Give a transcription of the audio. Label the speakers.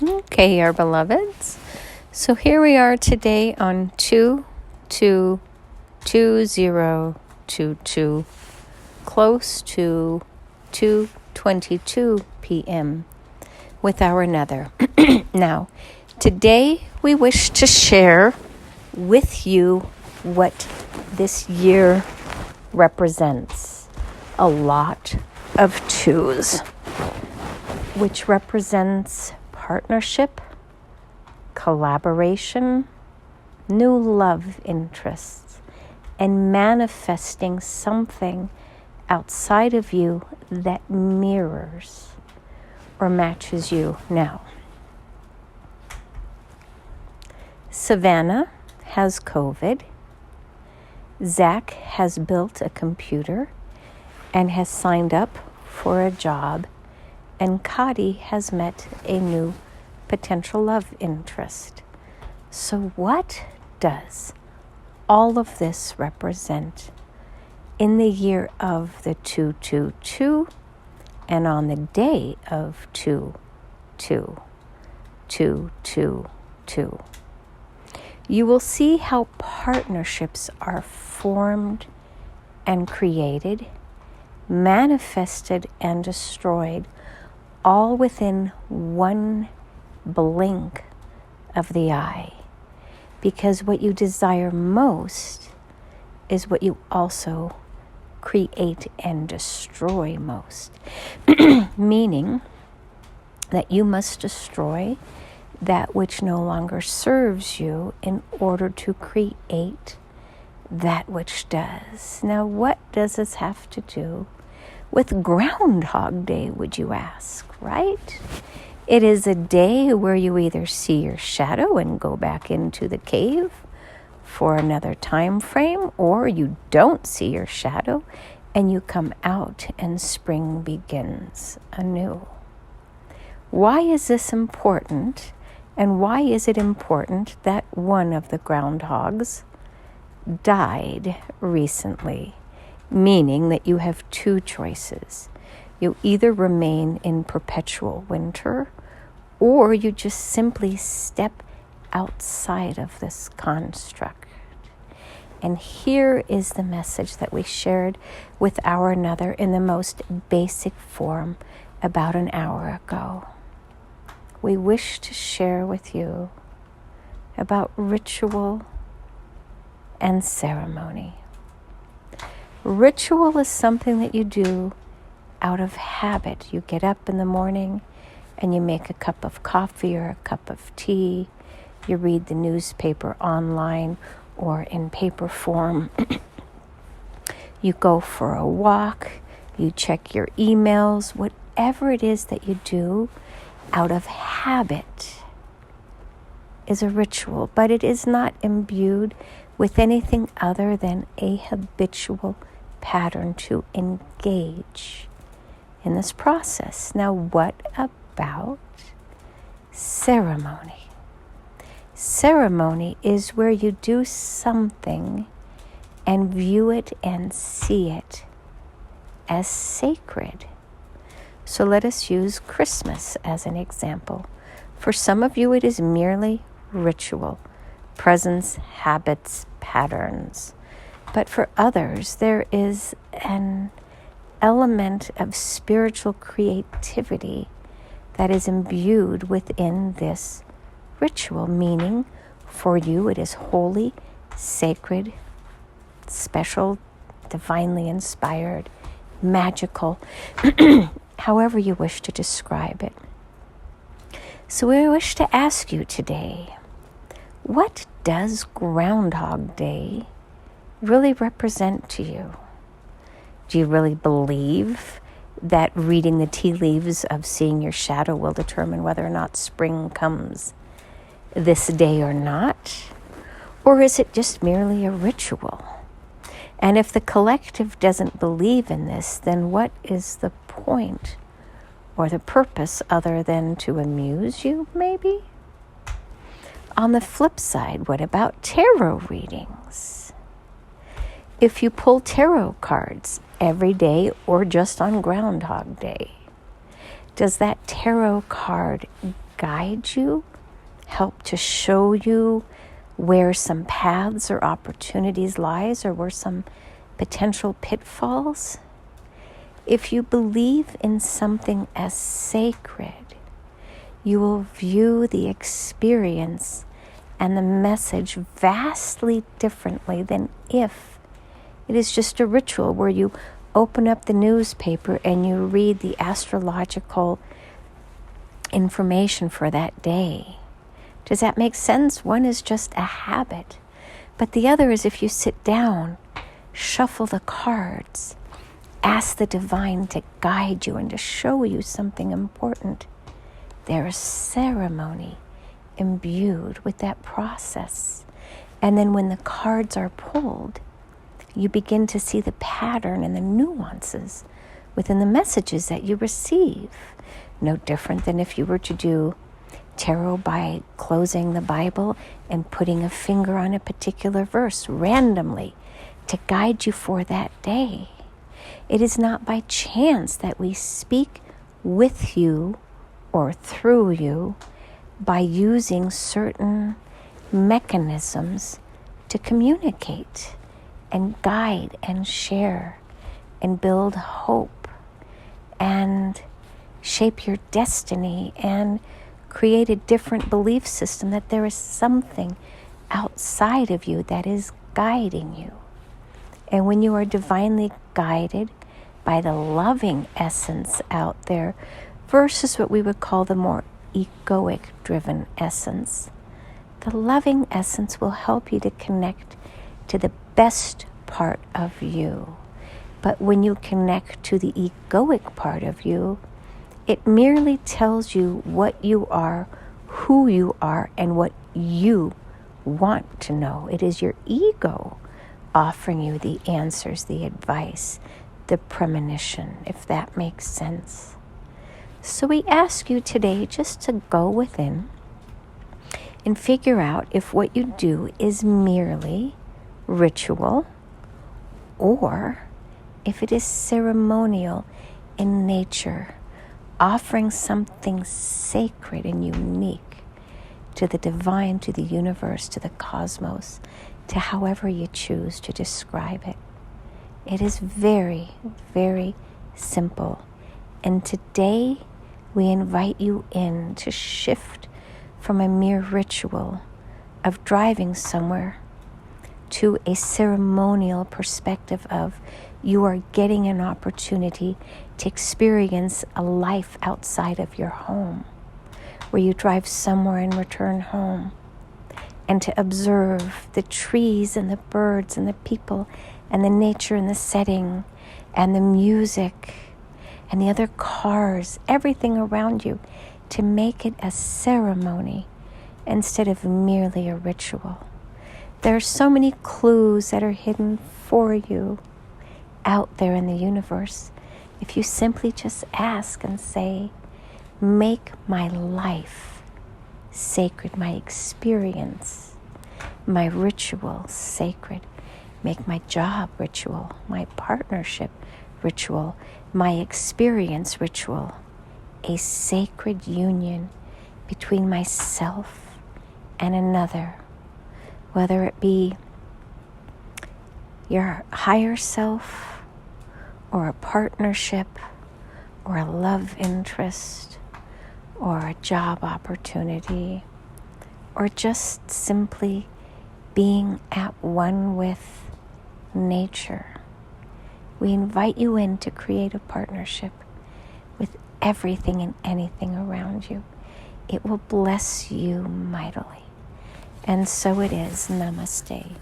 Speaker 1: Okay, our beloveds. So here we are today on 2/2/2022, close to 2:22 p.m. with our another. Now, today we wish to share with you what this year represents. A lot of twos, which represents partnership, collaboration, new love interests, and manifesting something outside of you that mirrors or matches you now. Savannah has COVID. Zach has built a computer and has signed up for a job. And Kadi has met a new potential love interest. So what does all of this represent in the year of the 222 and on the day of 2/2/2/2? You will see how partnerships are formed and created, manifested and destroyed, all within one blink of the eye. Because what you desire most is what you also create and destroy most. Meaning that you must destroy that which no longer serves you in order to create that which does. Now, what does this have to do with Groundhog Day, would you ask, right? It is a day where you either see your shadow and go back into the cave for another time frame, or you don't see your shadow and you come out and spring begins anew. Why is this important? And why is it important that one of the groundhogs died recently? Meaning that you have two choices. You either remain in perpetual winter, or you just simply step outside of this construct. And here is the message that we shared with our another in the most basic form about an hour ago. We wish to share with you about ritual and ceremony. Ritual is something that you do out of habit. You get up in the morning and you make a cup of coffee or a cup of tea. You read the newspaper online or in paper form. You go for a walk. You check your emails. Whatever it is that you do out of habit is a ritual, but it is not imbued with anything other than a habitual pattern to engage in this process. Now, what about ceremony? Ceremony is where you do something and view it and see it as sacred. So let us use Christmas as an example. For some of you, it is merely ritual, presents, habits, patterns. But for others, there is an element of spiritual creativity that is imbued within this ritual, meaning for you it is holy, sacred, special, divinely inspired, magical, however you wish to describe it. So we wish to ask you today, what does Groundhog Day really represent to you? Do you really believe that reading the tea leaves of seeing your shadow will determine whether or not spring comes this day or not? Or is it just merely a ritual? And if the collective doesn't believe in this, then what is the point or the purpose other than to amuse you, maybe? On the flip side, what about tarot readings? If you pull tarot cards every day or just on Groundhog Day, does that tarot card guide you, help to show you where some paths or opportunities lies, or where some potential pitfalls. If you believe in something as sacred, you will view the experience and the message vastly differently than if it is just a ritual where you open up the newspaper and you read the astrological information for that day. Does that make sense? One is just a habit, but the other is if you sit down, shuffle the cards, ask the divine to guide you and to show you something important. There is ceremony imbued with that process. And then when the cards are pulled, you begin to see the pattern and the nuances within the messages that you receive. No different than if you were to do tarot by closing the Bible and putting a finger on a particular verse randomly to guide you for that day. It is not by chance that we speak with you or through you by using certain mechanisms to communicate and guide and share and build hope and shape your destiny and create a different belief system that there is something outside of you that is guiding you. And when you are divinely guided by the loving essence out there versus what we would call the more egoic-driven essence, the loving essence will help you to connect to the best part of you. But when you connect to the egoic part of you, it merely tells you what you are, who you are, and what you want to know. It is your ego offering you the answers, the advice, the premonition, if that makes sense. So we ask you today just to go within and figure out if what you do is merely ritual or if it is ceremonial in nature, offering something sacred and unique to the divine, to the universe, to the cosmos, to however you choose to describe it. It is very, very simple. And today we invite you in to shift from a mere ritual of driving somewhere to a ceremonial perspective of you are getting an opportunity to experience a life outside of your home, where you drive somewhere and return home, and to observe the trees and the birds and the people and the nature and the setting and the music and the other cars, everything around you, to make it a ceremony instead of merely a ritual. There are so many clues that are hidden for you out there in the universe. If you simply just ask and say, make my life sacred, my experience, my ritual sacred. Make my job ritual, my partnership ritual, my experience ritual, a sacred union between myself and another, whether it be your higher self or a partnership or a love interest or a job opportunity or just simply being at one with nature. We invite you in to create a partnership with everything and anything around you. It will bless you mightily. And so it is. Namaste.